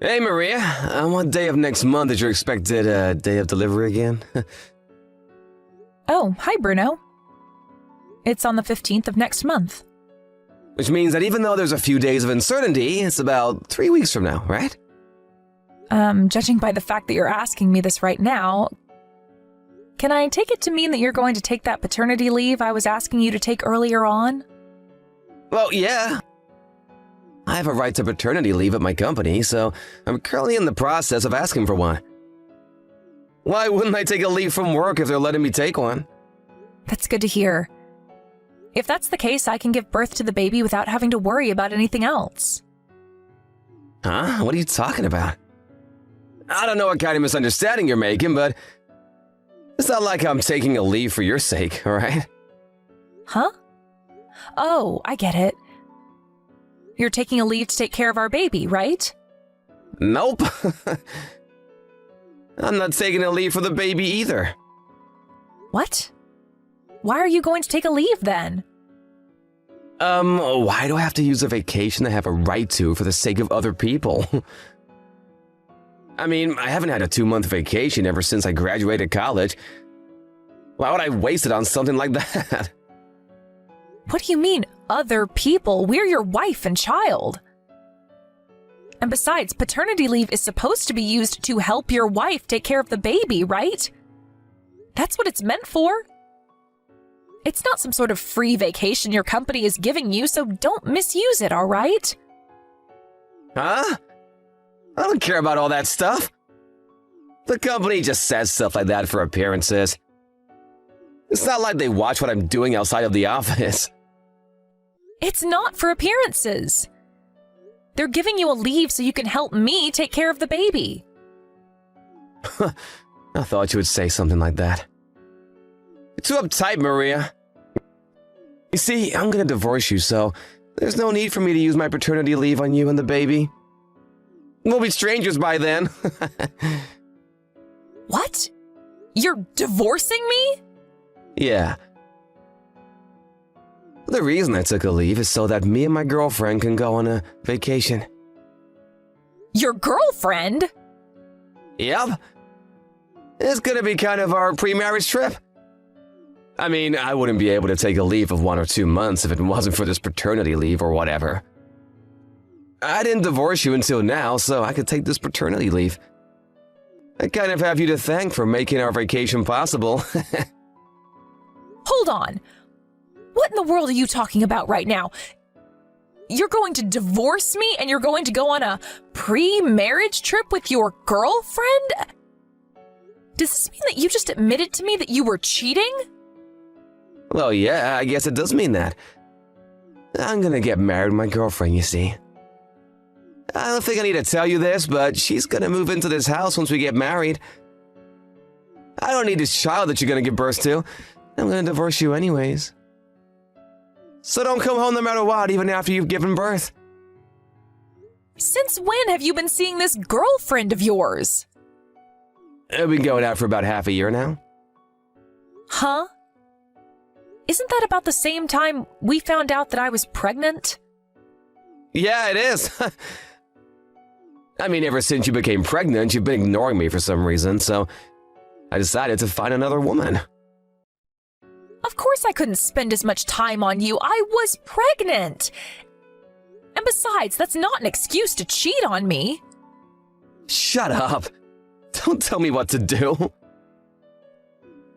Hey, Maria. What day of next month is your expected day of delivery again? Oh, hi, Bruno. It's on the 15th of next month. Which means that even though there's a few days of uncertainty, it's about 3 weeks from now, right? Judging by the fact that you're asking me this right now, can I take it to mean that you're going to take that paternity leave I was asking you to take earlier on? Well, yeah. I have a right to paternity leave at my company, so I'm currently in the process of asking for one. Why wouldn't I take a leave from work if they're letting me take one? That's good to hear. If that's the case, I can give birth to the baby without having to worry about anything else. Huh? What are you talking about? I don't know what kind of misunderstanding you're making, but it's not like I'm taking a leave for your sake, alright? Huh? Oh, I get it. You're taking a leave to take care of our baby, right? Nope. I'm not taking a leave for the baby either. What? Why are you going to take a leave then? Why do I have to use a vacation I have a right to for the sake of other people? I mean, I haven't had a 2-month vacation ever since I graduated college. Why would I waste it on something like that? What do you mean, other people? We're your wife and child. And besides, paternity leave is supposed to be used to help your wife take care of the baby, right? That's what it's meant for. It's not some sort of free vacation your company is giving you, so don't misuse it, all right? Huh? I don't care about all that stuff. The company just says stuff like that for appearances. It's not like they watch what I'm doing outside of the office. It's not for appearances. They're giving you a leave so you can help me take care of the baby. I thought you would say something like that. You're too uptight, Maria. You see, I'm gonna divorce you, so there's no need for me to use my paternity leave on you and the baby. We'll be strangers by then. What? You're divorcing me? Yeah. The reason I took a leave is so that me and my girlfriend can go on a vacation. Your girlfriend? Yep. It's gonna be kind of our pre-marriage trip. I mean, I wouldn't be able to take a leave of 1 or 2 months if it wasn't for this paternity leave or whatever. I didn't divorce you until now, so I could take this paternity leave. I kind of have you to thank for making our vacation possible. Hold on. What in the world are you talking about right now? You're going to divorce me and you're going to go on a pre-marriage trip with your girlfriend? Does this mean that you just admitted to me that you were cheating? Well, yeah, I guess it does mean that. I'm gonna get married with my girlfriend, you see. I don't think I need to tell you this, but she's gonna move into this house once we get married. I don't need this child that you're gonna give birth to. I'm gonna divorce you anyways. So don't come home no matter what, even after you've given birth. Since when have you been seeing this girlfriend of yours? We've been going out for about half a year now. Huh? Isn't that about the same time we found out that I was pregnant? Yeah, it is. I mean, ever since you became pregnant, you've been ignoring me for some reason, so I decided to find another woman. Of course I couldn't spend as much time on you. I was pregnant. And besides, that's not an excuse to cheat on me. Shut up. Don't tell me what to do.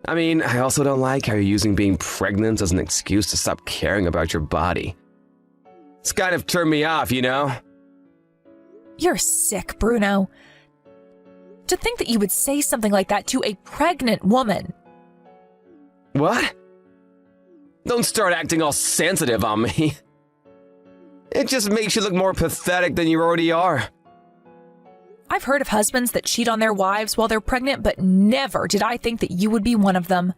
I mean, I also don't like how you're using being pregnant as an excuse to stop caring about your body. It's kind of turned me off, you know? You're sick, Bruno. To think that you would say something like that to a pregnant woman. What? Don't start acting all sensitive on me. It just makes you look more pathetic than you already are. I've heard of husbands that cheat on their wives while they're pregnant, but never did I think that you would be one of them.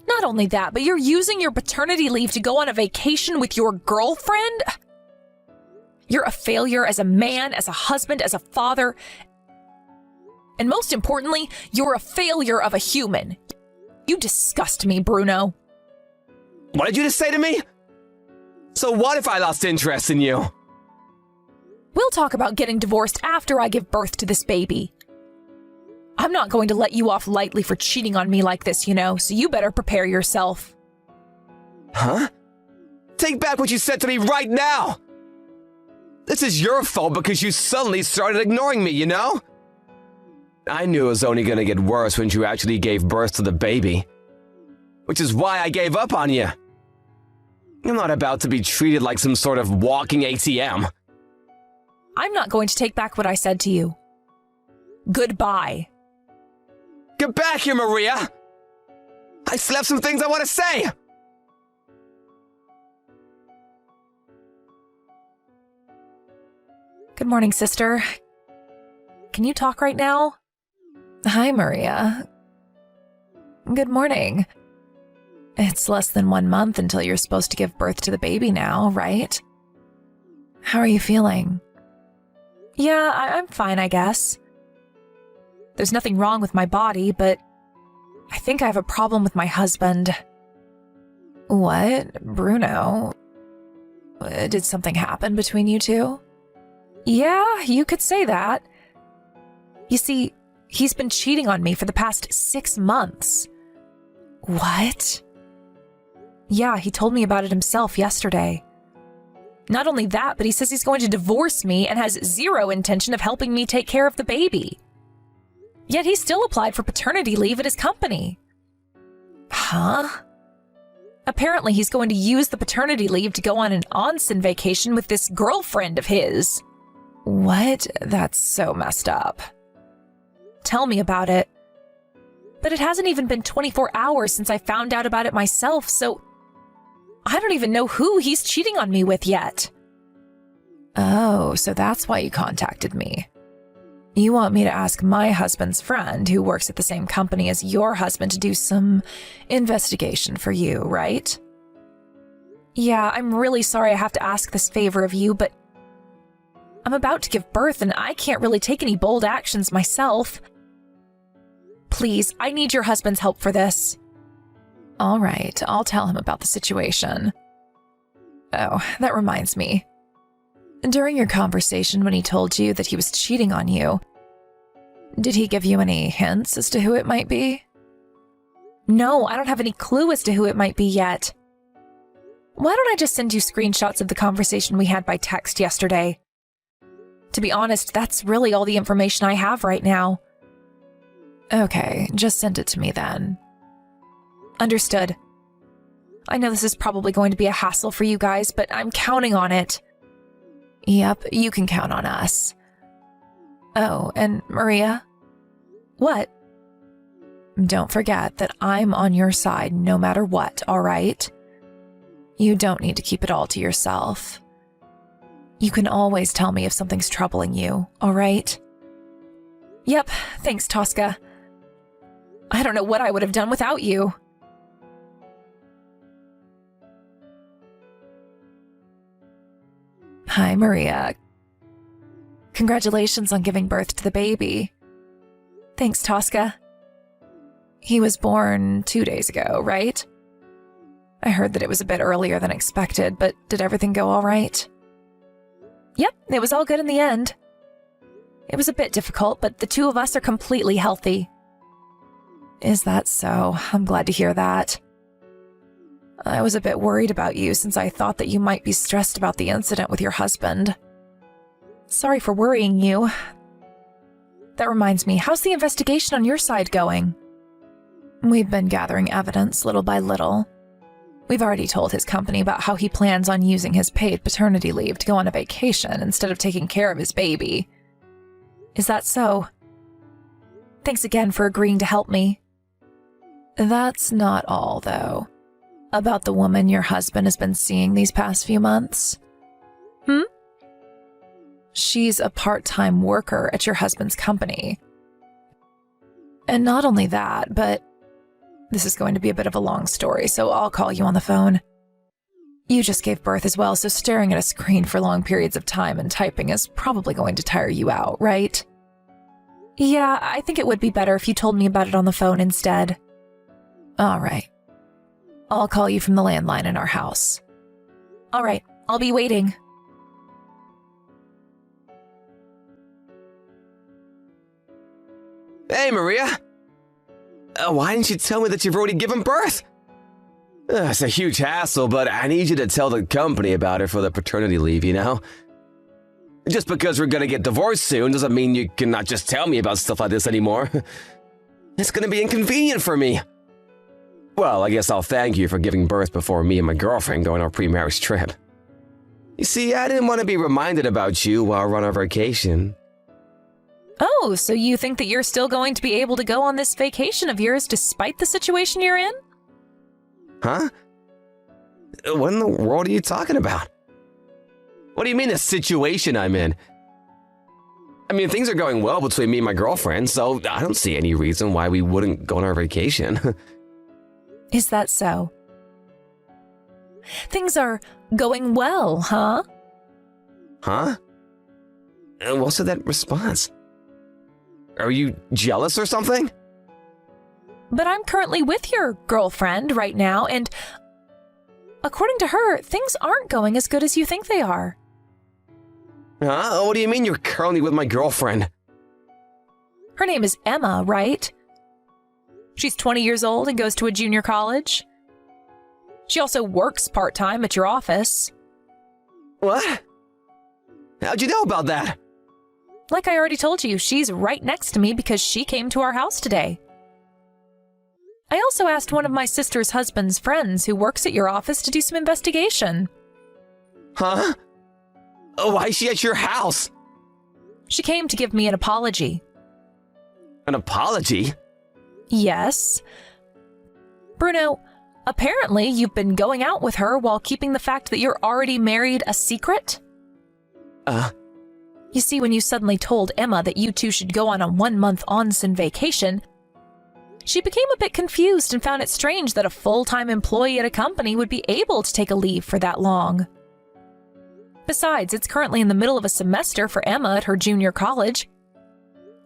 Not only that, but you're using your paternity leave to go on a vacation with your girlfriend? You're a failure as a man, as a husband, as a father. And most importantly, you're a failure of a human. You disgust me, Bruno. What did you just say to me? So what if I lost interest in you? We'll talk about getting divorced after I give birth to this baby. I'm not going to let you off lightly for cheating on me like this, so you better prepare yourself. Huh? Take back what you said to me right now! This is your fault because you suddenly started ignoring me, I knew it was only gonna get worse when you actually gave birth to the baby. Which is why I gave up on you. I'm not about to be treated like some sort of walking ATM. I'm not going to take back what I said to you. Goodbye. Get back here, Maria! I still have some things I want to say! Good morning, sister. Can you talk right now? Hi, Maria. Good morning. It's less than 1 month until you're supposed to give birth to the baby now, right? How are you feeling? Yeah, I'm fine, I guess. There's nothing wrong with my body, but I think I have a problem with my husband. What? Bruno? Did something happen between you two? Yeah, you could say that. You see, he's been cheating on me for the past 6 months. What? Yeah, he told me about it himself yesterday. Not only that, but he says he's going to divorce me and has zero intention of helping me take care of the baby. Yet he still applied for paternity leave at his company. Huh? Apparently he's going to use the paternity leave to go on an onsen vacation with this girlfriend of his. What? That's so messed up. Tell me about it. But it hasn't even been 24 hours since I found out about it myself, so I don't even know who he's cheating on me with yet. Oh, so that's why you contacted me. You want me to ask my husband's friend, who works at the same company as your husband, to do some investigation for you, right? Yeah, I'm really sorry I have to ask this favor of you, but I'm about to give birth and I can't really take any bold actions myself. Please, I need your husband's help for this. All right, I'll tell him about the situation. Oh, that reminds me. During your conversation when he told you that he was cheating on you, did he give you any hints as to who it might be? No, I don't have any clue as to who it might be yet. Why don't I just send you screenshots of the conversation we had by text yesterday? To be honest, that's really all the information I have right now. Okay, just send it to me then. Understood. I know this is probably going to be a hassle for you guys, but I'm counting on it. Yep, you can count on us. Oh, and Maria? What? Don't forget that I'm on your side no matter what, all right? You don't need to keep it all to yourself. You can always tell me if something's troubling you, all right? Yep, thanks, Tosca. I don't know what I would have done without you. Hi, Maria. Congratulations on giving birth to the baby. Thanks, Tosca. He was born 2 days ago, right? I heard that it was a bit earlier than expected, but did everything go all right? Yep, it was all good in the end. It was a bit difficult, but the two of us are completely healthy. Is that so? I'm glad to hear that. I was a bit worried about you since I thought that you might be stressed about the incident with your husband. Sorry for worrying you. That reminds me, how's the investigation on your side going? We've been gathering evidence little by little. We've already told his company about how he plans on using his paid paternity leave to go on a vacation instead of taking care of his baby. Is that so? Thanks again for agreeing to help me. That's not all, though. About the woman your husband has been seeing these past few months. She's a part-time worker at your husband's company. And not only that, but this is going to be a bit of a long story, so I'll call you on the phone. You just gave birth as well, so staring at a screen for long periods of time and typing is probably going to tire you out, right? Yeah, I think it would be better if you told me about it on the phone instead. All right. I'll call you from the landline in our house. All right, I'll be waiting. Hey, Maria. Why didn't you tell me that you've already given birth? It's a huge hassle, but I need you to tell the company about it for the paternity leave, you know? Just because we're gonna get divorced soon doesn't mean you cannot just tell me about stuff like this anymore. It's gonna be inconvenient for me. Well, I guess I'll thank you for giving birth before me and my girlfriend go on our pre-marriage trip. You see, I didn't want to be reminded about you while we're on our vacation. Oh, so you think that you're still going to be able to go on this vacation of yours despite the situation you're in? Huh? What in the world are you talking about? What do you mean the situation I'm in? I mean, things are going well between me and my girlfriend, so I don't see any reason why we wouldn't go on our vacation. Is that so? Things are going well, huh? Huh? What's with that response? Are you jealous or something? But I'm currently with your girlfriend right now, and according to her, things aren't going as good as you think they are. Huh? What do you mean you're currently with my girlfriend? Her name is Emma, right? She's 20 years old and goes to a junior college. She also works part-time at your office. What? How'd you know about that? Like I already told you, she's right next to me because she came to our house today. I also asked one of my sister's husband's friends who works at your office to do some investigation. Huh? Why is she at your house? She came to give me an apology. An apology? Yes. Bruno, apparently you've been going out with her while keeping the fact that you're already married a secret? You see, when you suddenly told Emma that you two should go on a 1-month onsen vacation, she became a bit confused and found it strange that a full-time employee at a company would be able to take a leave for that long. Besides, it's currently in the middle of a semester for Emma at her junior college,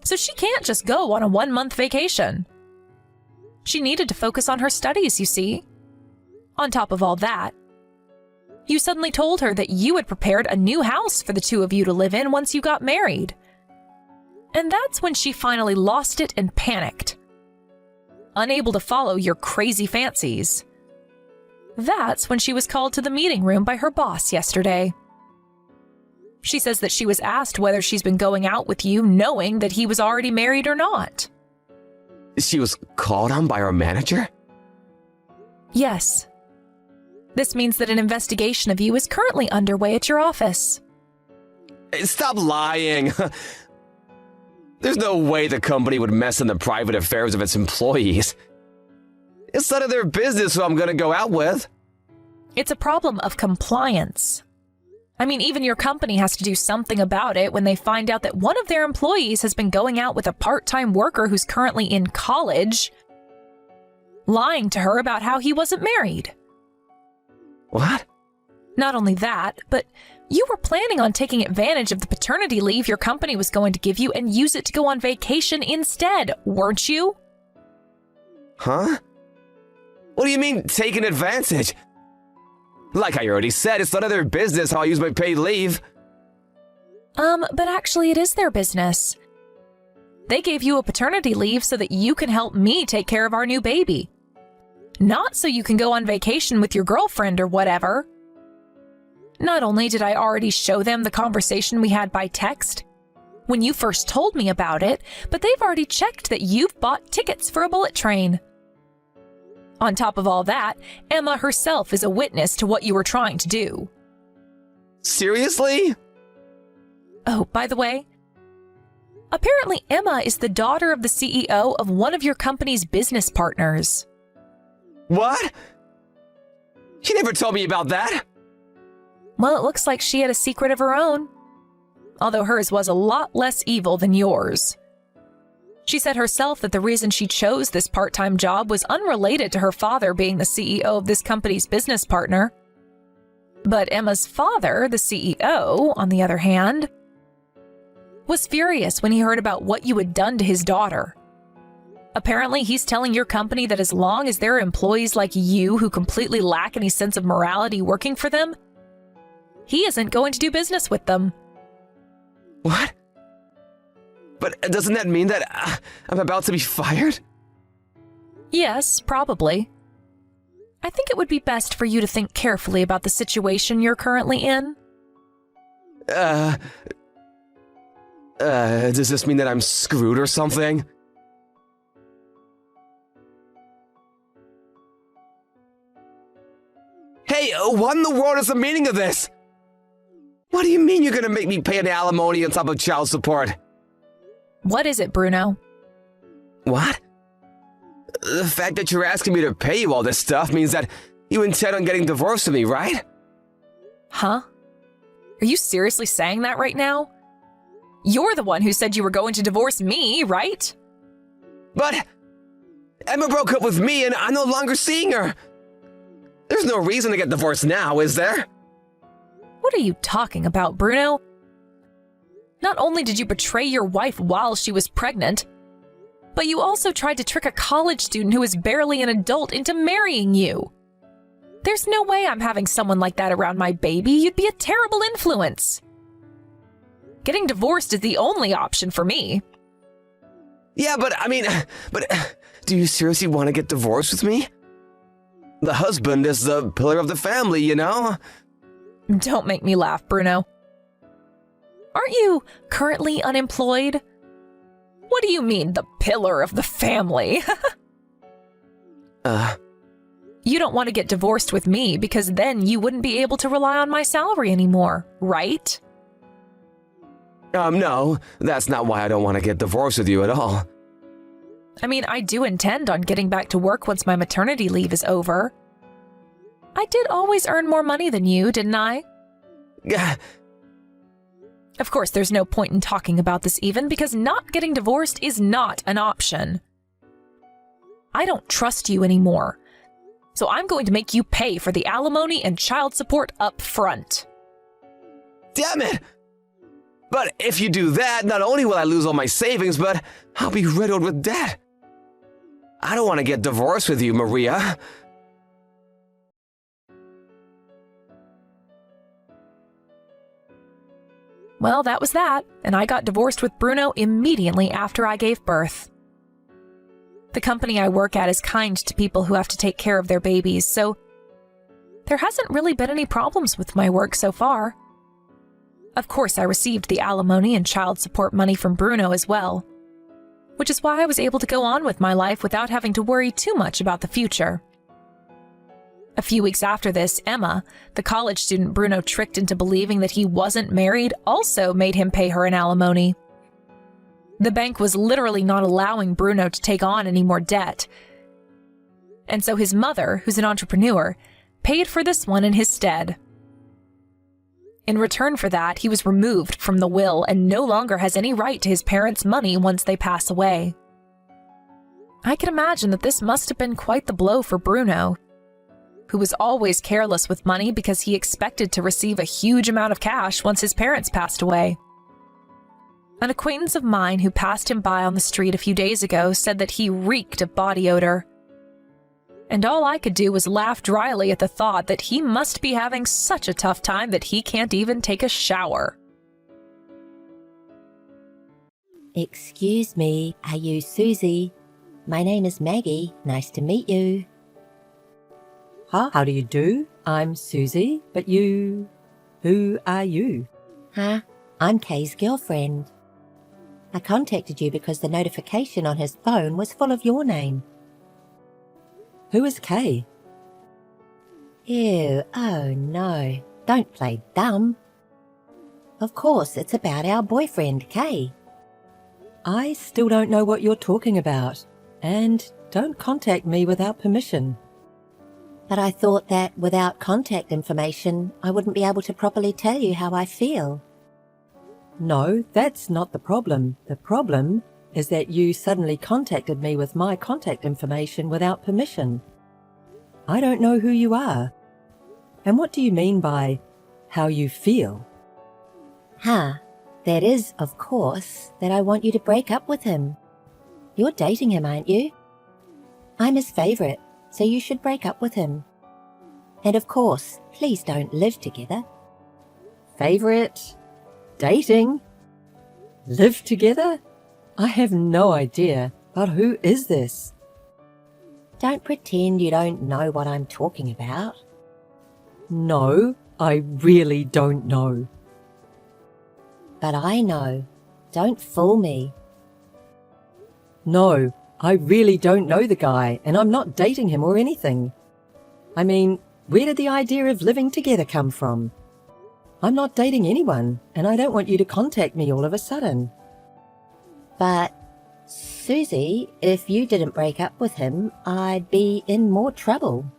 so she can't just go on a 1-month vacation. She needed to focus on her studies, you see. On top of all that, you suddenly told her that you had prepared a new house for the two of you to live in once you got married. And that's when she finally lost it and panicked, unable to follow your crazy fancies. That's when she was called to the meeting room by her boss yesterday. She says that she was asked whether she's been going out with you knowing that he was already married or not. She was called on by her manager? Yes. This means that an investigation of you is currently underway at your office. Stop lying. There's no way the company would mess in the private affairs of its employees. It's none of their business who I'm going to go out with. It's a problem of compliance. I mean, even your company has to do something about it when they find out that one of their employees has been going out with a part-time worker who's currently in college, lying to her about how he wasn't married. What? Not only that, but you were planning on taking advantage of the paternity leave your company was going to give you and use it to go on vacation instead, weren't you? Huh? What do you mean, taking advantage? Like I already said, it's none of their business how I use my paid leave. But actually it is their business. They gave you a paternity leave so that you can help me take care of our new baby. Not so you can go on vacation with your girlfriend or whatever. Not only did I already show them the conversation we had by text when you first told me about it, but they've already checked that you've bought tickets for a bullet train. On top of all that, Emma herself is a witness to what you were trying to do. Seriously? Oh, by the way, apparently Emma is the daughter of the CEO of one of your company's business partners. What? She never told me about that. Well, it looks like she had a secret of her own, although hers was a lot less evil than yours. She said herself that the reason she chose this part-time job was unrelated to her father being the CEO of this company's business partner. But Emma's father, the CEO, on the other hand, was furious when he heard about what you had done to his daughter. Apparently, he's telling your company that as long as there are employees like you who completely lack any sense of morality working for them, he isn't going to do business with them. What? But doesn't that mean that I'm about to be fired? Yes, probably. I think it would be best for you to think carefully about the situation you're currently in. Does this mean that I'm screwed or something? Hey, what in the world is the meaning of this? What do you mean you're gonna make me pay an alimony on top of child support? What is it, Bruno? What? The fact that you're asking me to pay you all this stuff means that you intend on getting divorced with me, right? Huh? Are you seriously saying that right now? You're the one who said you were going to divorce me, right? But Emma broke up with me and I'm no longer seeing her. There's no reason to get divorced now, is there? What are you talking about, Bruno? Not only did you betray your wife while she was pregnant, but you also tried to trick a college student who is barely an adult into marrying you. There's no way I'm having someone like that around my baby. You'd be a terrible influence. Getting divorced is the only option for me. Yeah, but do you seriously want to get divorced with me? The husband is the pillar of the family, you know? Don't make me laugh, Bruno. Aren't you currently unemployed? What do you mean, the pillar of the family? You don't want to get divorced with me because then you wouldn't be able to rely on my salary anymore, right? No, that's not why I don't want to get divorced with you at all. I mean, I do intend on getting back to work once my maternity leave is over. I did always earn more money than you, didn't I? Of course, there's no point in talking about this even, because not getting divorced is not an option. I don't trust you anymore, so I'm going to make you pay for the alimony and child support up front. Damn it! But if you do that, not only will I lose all my savings, but I'll be riddled with debt. I don't want to get divorced with you, Maria. Well, that was that, and I got divorced with Bruno immediately after I gave birth. The company I work at is kind to people who have to take care of their babies, so there hasn't really been any problems with my work so far. Of course, I received the alimony and child support money from Bruno as well, which is why I was able to go on with my life without having to worry too much about the future. A few weeks after this, Emma, the college student Bruno tricked into believing that he wasn't married, also made him pay her an alimony. The bank was literally not allowing Bruno to take on any more debt, and so his mother, who's an entrepreneur, paid for this one in his stead. In return for that, he was removed from the will and no longer has any right to his parents' money once they pass away. I can imagine that this must have been quite the blow for Bruno, who was always careless with money because he expected to receive a huge amount of cash once his parents passed away. An acquaintance of mine who passed him by on the street a few days ago said that he reeked of body odor. And all I could do was laugh dryly at the thought that he must be having such a tough time that he can't even take a shower. Excuse me, are you Susie? My name is Maggie. Nice to meet you. Huh? How do you do? I'm Susie, but you... Who are you? Huh? I'm Kay's girlfriend. I contacted you because the notification on his phone was full of your name. Who is Kay? Ew, oh no. Don't play dumb. Of course, it's about our boyfriend, Kay. I still don't know what you're talking about. And don't contact me without permission. But I thought that without contact information, I wouldn't be able to properly tell you how I feel. No, that's not the problem. The problem is that you suddenly contacted me with my contact information without permission. I don't know who you are. And what do you mean by how you feel? Huh. That is, of course, that I want you to break up with him. You're dating him, aren't you? I'm his favorite, so you should break up with him. And of course, please don't live together. Favorite? Dating? Live together? I have no idea, but who is this? Don't pretend you don't know what I'm talking about. No, I really don't know. But I know. Don't fool me. No, I really don't know the guy, and I'm not dating him or anything. I mean, where did the idea of living together come from? I'm not dating anyone, and I don't want you to contact me all of a sudden. But, Susie, if you didn't break up with him, I'd be in more trouble.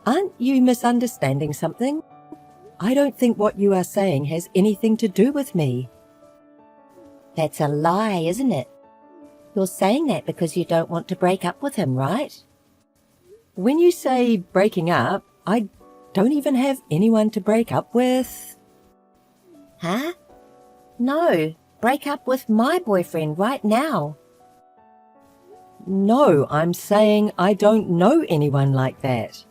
Aren't you misunderstanding something? I don't think what you are saying has anything to do with me. That's a lie, isn't it? You're saying that because you don't want to break up with him, right? When you say breaking up, I don't even have anyone to break up with. Huh? No, break up with my boyfriend right now. No, I'm saying I don't know anyone like that.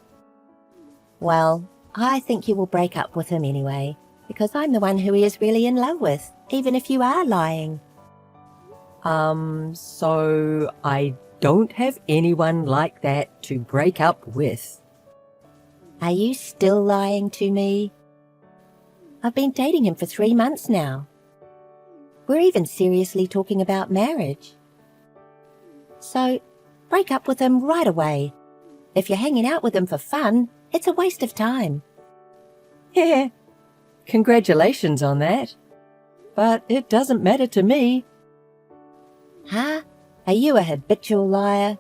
Well, I think you will break up with him anyway, because I'm the one who he is really in love with, even if you are lying. So I don't have anyone like that to break up with. Are you still lying to me? I've been dating him for 3 months now. We're even seriously talking about marriage. So, break up with him right away. If you're hanging out with him for fun, it's a waste of time. Yeah, congratulations on that. But it doesn't matter to me. Huh? Are you a habitual liar?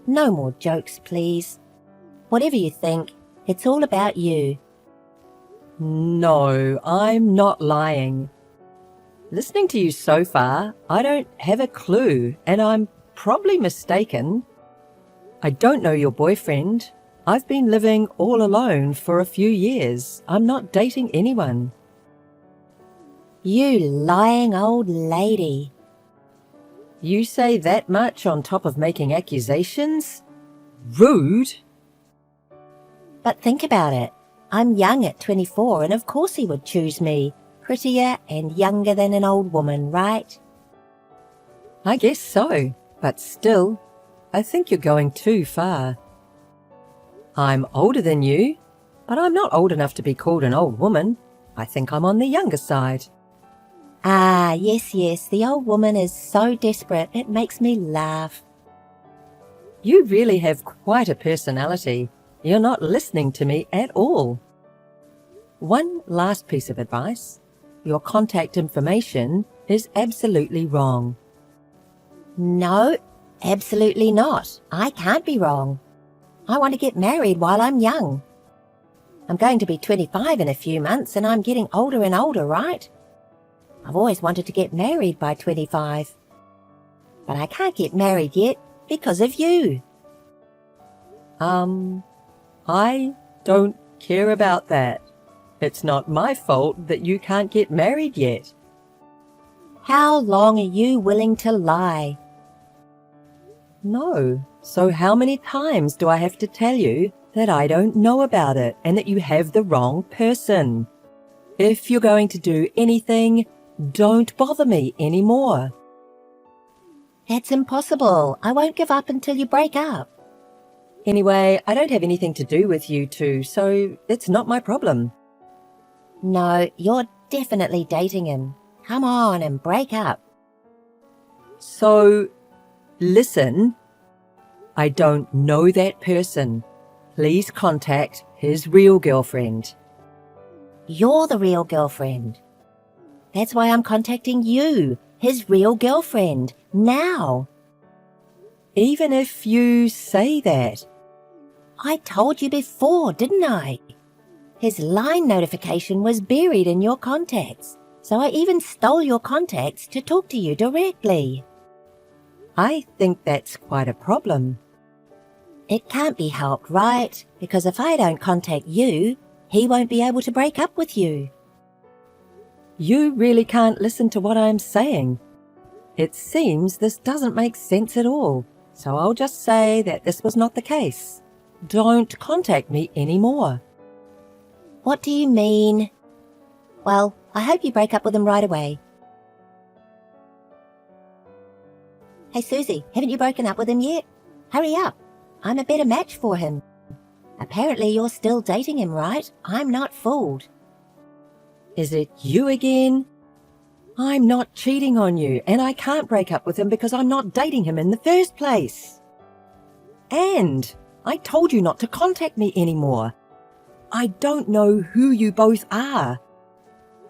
No more jokes, please. Whatever you think, it's all about you. No, I'm not lying. Listening to you so far, I don't have a clue, and I'm probably mistaken. I don't know your boyfriend. I've been living all alone for a few years. I'm not dating anyone. You lying old lady. You say that much on top of making accusations? Rude! But think about it. I'm young at 24, and of course he would choose me. Prettier and younger than an old woman, right? I guess so, but still, I think you're going too far. I'm older than you, but I'm not old enough to be called an old woman. I think I'm on the younger side. Ah, yes, the old woman is so desperate, it makes me laugh. You really have quite a personality. You're not listening to me at all. One last piece of advice. Your contact information is absolutely wrong. No, absolutely not. I can't be wrong. I want to get married while I'm young. I'm going to be 25 in a few months, and I'm getting older and older, right? I've always wanted to get married by 25. But I can't get married yet because of you. I don't care about that. It's not my fault that you can't get married yet. How long are you willing to lie? No. So how many times do I have to tell you that I don't know about it and that you have the wrong person? If you're going to do anything, don't bother me anymore. That's impossible. I won't give up until you break up. Anyway, I don't have anything to do with you two, so it's not my problem. No, you're definitely dating him. Come on and break up. So, listen, I don't know that person. Please contact his real girlfriend. You're the real girlfriend. That's why I'm contacting you, his real girlfriend, now. Even if you say that. I told you before, didn't I? His line notification was buried in your contacts, so I even stole your contacts to talk to you directly. I think that's quite a problem. It can't be helped, right? Because if I don't contact you, he won't be able to break up with you. You really can't listen to what I'm saying. It seems this doesn't make sense at all, so I'll just say that this was not the case. Don't contact me anymore. What do you mean? Well, I hope you break up with him right away. Hey, Susie, haven't you broken up with him yet? Hurry up. I'm a better match for him. Apparently you're still dating him, right? I'm not fooled. Is it you again? I'm not cheating on you, and I can't break up with him because I'm not dating him in the first place. And I told you not to contact me anymore. I don't know who you both are.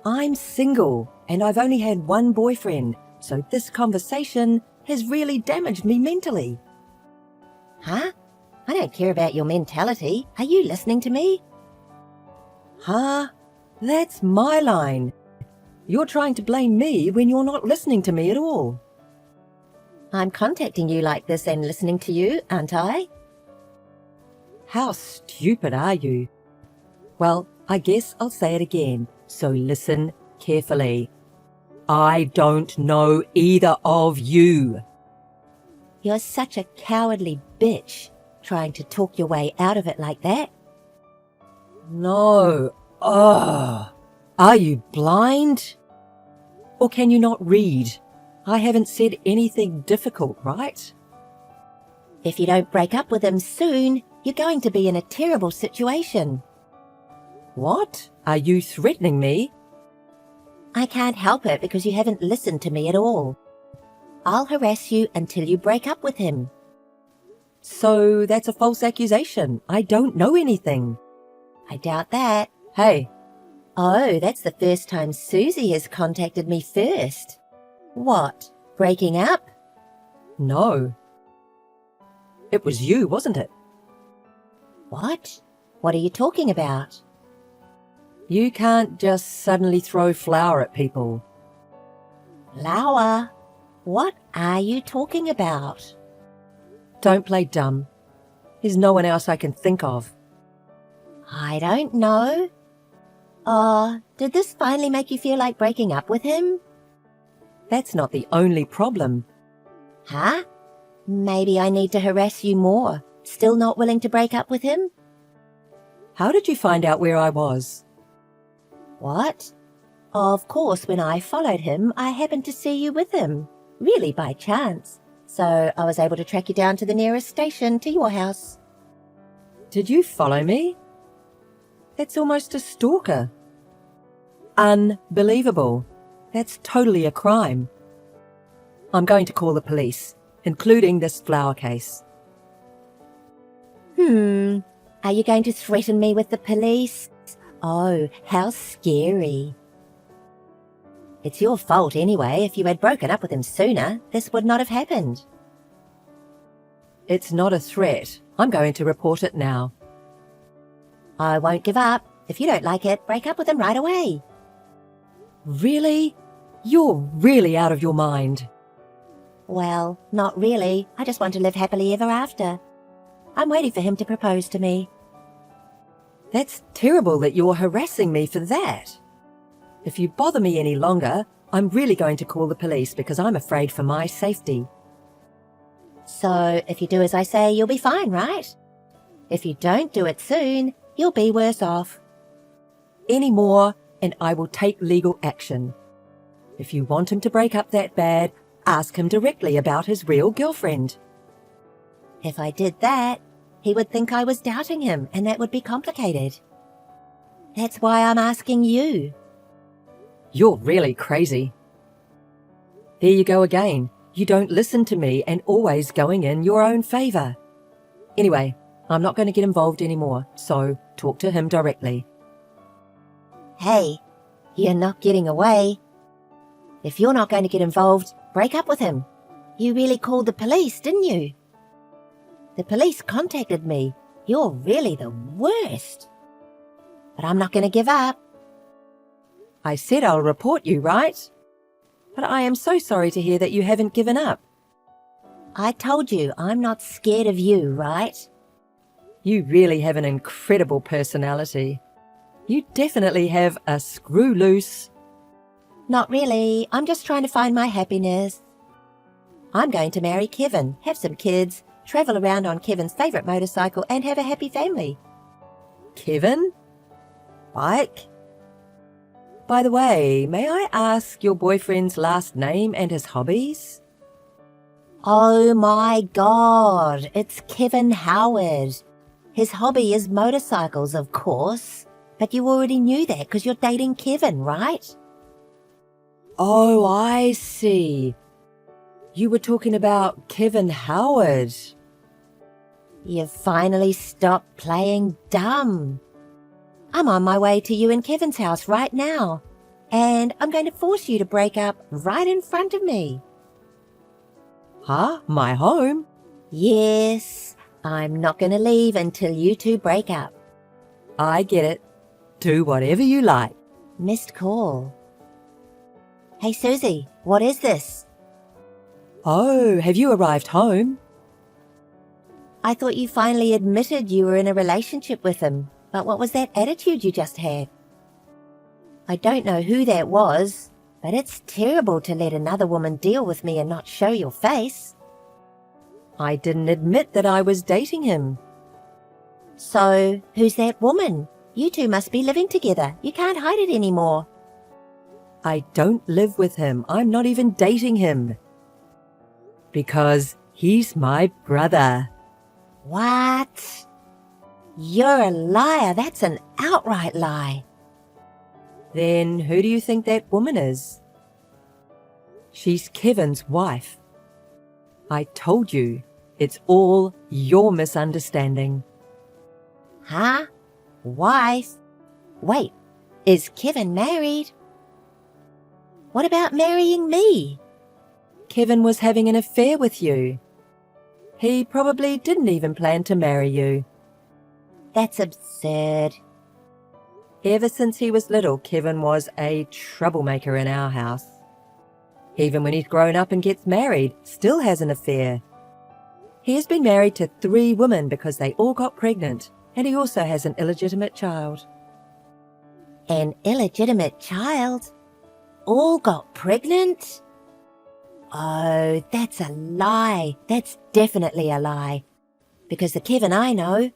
I'm single, and I've only had one boyfriend, so this conversation has really damaged me mentally. Huh? I don't care about your mentality. Are you listening to me? Huh? That's my line. You're trying to blame me when you're not listening to me at all. I'm contacting you like this and listening to you, aren't I? How stupid are you? Well, I guess I'll say it again, so listen carefully. I don't know either of you. You're such a cowardly bitch, trying to talk your way out of it like that. No. Ugh. Are you blind? Or can you not read? I haven't said anything difficult, right? If you don't break up with him soon, you're going to be in a terrible situation. What? Are you threatening me? I can't help it because you haven't listened to me at all. I'll harass you until you break up with him. So that's a false accusation. I don't know anything. I doubt that. Hey. Oh, that's the first time Susie has contacted me first. What? Breaking up? No. It was you, wasn't it? What? What are you talking about? You can't just suddenly throw flour at people. Flower? What are you talking about? Don't play dumb. There's no one else I can think of. I don't know. Did this finally make you feel like breaking up with him? That's not the only problem. Huh? Maybe I need to harass you more. Still not willing to break up with him? How did you find out where I was? What? Of course, when I followed him, I happened to see you with him. Really by chance. So I was able to track you down to the nearest station to your house. Did you follow me? That's almost a stalker. Unbelievable. That's totally a crime. I'm going to call the police, including this flower case. Are you going to threaten me with the police? Oh, how scary. It's your fault anyway. If you had broken up with him sooner, this would not have happened. It's not a threat. I'm going to report it now. I won't give up. If you don't like it, break up with him right away. Really? You're really out of your mind. Well, not really. I just want to live happily ever after. I'm waiting for him to propose to me. That's terrible that you're harassing me for that. If you bother me any longer, I'm really going to call the police because I'm afraid for my safety. So, if you do as I say, you'll be fine, right? If you don't do it soon, you'll be worse off. Any more, and I will take legal action. If you want him to break up that bad, ask him directly about his real girlfriend. If I did that, he would think I was doubting him, and that would be complicated. That's why I'm asking you. You're really crazy. There you go again. You don't listen to me and always going in your own favor. Anyway, I'm not going to get involved anymore, so talk to him directly. Hey, you're not getting away. If you're not going to get involved, break up with him. You really called the police, didn't you? The police contacted me. You're really the worst. But I'm not going to give up. I said I'll report you, right? But I am so sorry to hear that you haven't given up. I told you I'm not scared of you, right? You really have an incredible personality. You definitely have a screw loose. Not really. I'm just trying to find my happiness. I'm going to marry Kevin, have some kids, travel around on Kevin's favourite motorcycle and have a happy family. Kevin? Bike? By the way, may I ask your boyfriend's last name and his hobbies? Oh my god, it's Kevin Howard. His hobby is motorcycles, of course. But you already knew that because you're dating Kevin, right? Oh, I see. You were talking about Kevin Howard. You've finally stopped playing dumb. I'm on my way to you and Kevin's house right now, and I'm going to force you to break up right in front of me. Huh? My home? Yes, I'm not going to leave until you two break up. I get it. Do whatever you like. Missed call. Hey, Susie, what is this? Oh, have you arrived home? I thought you finally admitted you were in a relationship with him, but what was that attitude you just had? I don't know who that was, but it's terrible to let another woman deal with me and not show your face. I didn't admit that I was dating him. So, who's that woman? You two must be living together. You can't hide it anymore. I don't live with him. I'm not even dating him. Because he's my brother. What? You're a liar. That's an outright lie. Then who do you think that woman is? She's Kevin's wife. I told you, it's all your misunderstanding. Huh? Wife? Wait, is Kevin married? What about marrying me? Kevin was having an affair with you. He probably didn't even plan to marry you. That's absurd. Ever since he was little, Kevin was a troublemaker in our house. Even when he's grown up and gets married, still has an affair. He has been married to 3 women because they all got pregnant, and he also has an illegitimate child. An illegitimate child? All got pregnant? Oh, that's a lie. That's definitely a lie. Because the Kevin I know,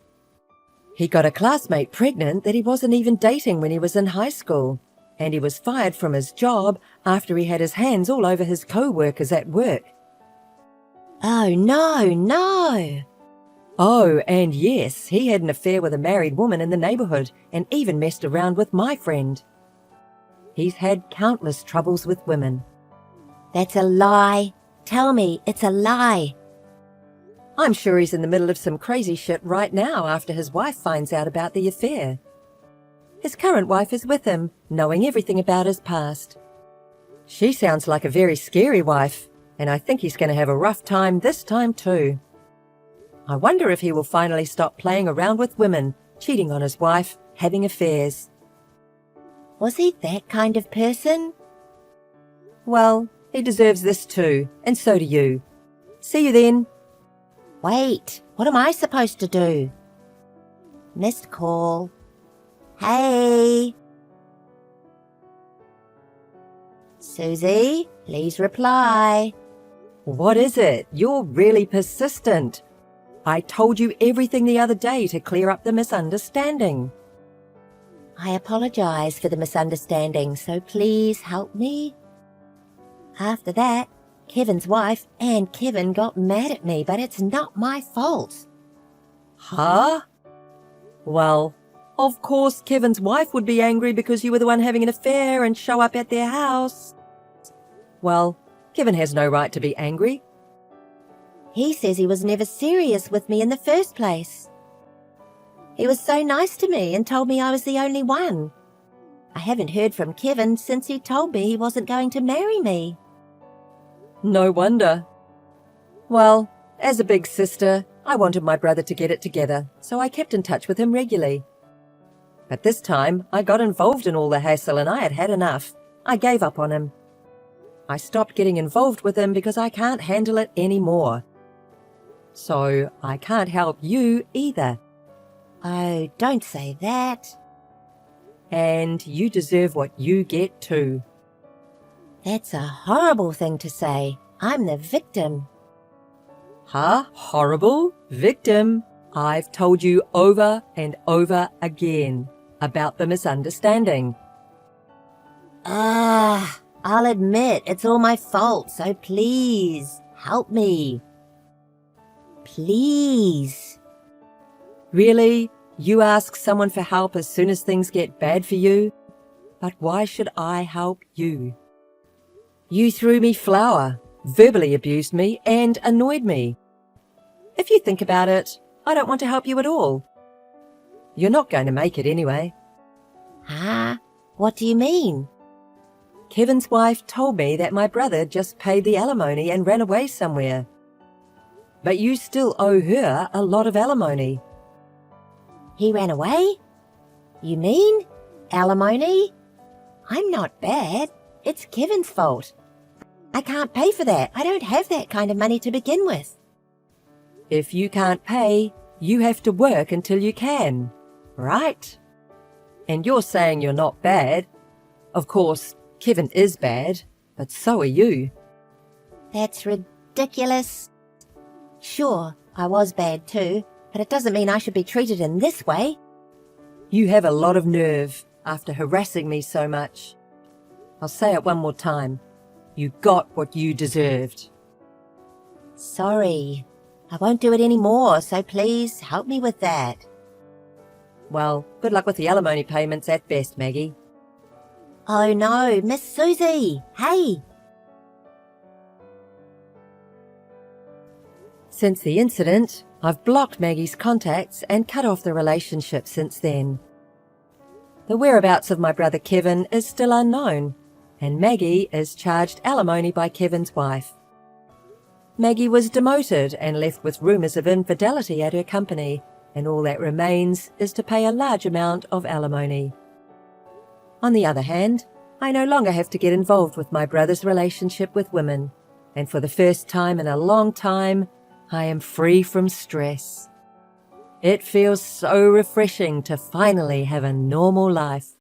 He got a classmate pregnant that he wasn't even dating when he was in high school, and he was fired from his job after he had his hands all over his co-workers at work. oh no. Oh, and yes, he had an affair with a married woman in the neighborhood and even messed around with my friend. He's had countless troubles with women. That's a lie. Tell me it's a lie. I'm sure he's in the middle of some crazy shit right now after his wife finds out about the affair. His current wife is with him, knowing everything about his past. She sounds like a very scary wife, and I think he's going to have a rough time this time too. I wonder if he will finally stop playing around with women, cheating on his wife, having affairs. Was he that kind of person? Well, he deserves this too, and so do you. See you then. Wait, what am I supposed to do? Missed call. Hey. Susie, please reply. What is it? You're really persistent. I told you everything the other day to clear up the misunderstanding. I apologize for the misunderstanding, so please help me. After that, Kevin's wife and Kevin got mad at me, but it's not my fault. Huh? Well, of course Kevin's wife would be angry because you were the one having an affair and show up at their house. Well, Kevin has no right to be angry. He says he was never serious with me in the first place. He was so nice to me and told me I was the only one. I haven't heard from Kevin since he told me he wasn't going to marry me. No wonder. Well, as a big sister, I wanted my brother to get it together, so I kept in touch with him regularly. But this time, I got involved in all the hassle and I had had enough. I gave up on him. I stopped getting involved with him because I can't handle it anymore. So I can't help you either. Oh, don't say that. And you deserve what you get too. That's a horrible thing to say. I'm the victim. Huh? Horrible? Victim? I've told you over and over again about the misunderstanding. I'll admit it's all my fault, so please, Help me. Please. Really? You ask someone for help as soon as things get bad for you? But why should I help you? You threw me flour, verbally abused me, and annoyed me. If you think about it, I don't want to help you at all. You're not going to make it anyway. Huh? What do you mean? Kevin's wife told me that my brother just paid the alimony and ran away somewhere. But you still owe her a lot of alimony. He ran away? You mean alimony? I'm not bad. It's Kevin's fault. I can't pay for that. I don't have that kind of money to begin with. If you can't pay, you have to work until you can, right? And you're saying you're not bad. Of course, Kevin is bad, but so are you. That's ridiculous. Sure, I was bad too, but it doesn't mean I should be treated in this way. You have a lot of nerve after harassing me so much. I'll say it one more time. You got what you deserved. Sorry. I won't do it anymore, so please help me with that. Well, good luck with the alimony payments at best, Maggie. Oh no, Miss Susie! Hey! Since the incident, I've blocked Maggie's contacts and cut off the relationship since then. The whereabouts of my brother Kevin is still unknown, and Maggie is charged alimony by Kevin's wife. Maggie was demoted and left with rumours of infidelity at her company, and all that remains is to pay a large amount of alimony. On the other hand, I no longer have to get involved with my brother's relationship with women, and for the first time in a long time, I am free from stress. It feels so refreshing to finally have a normal life.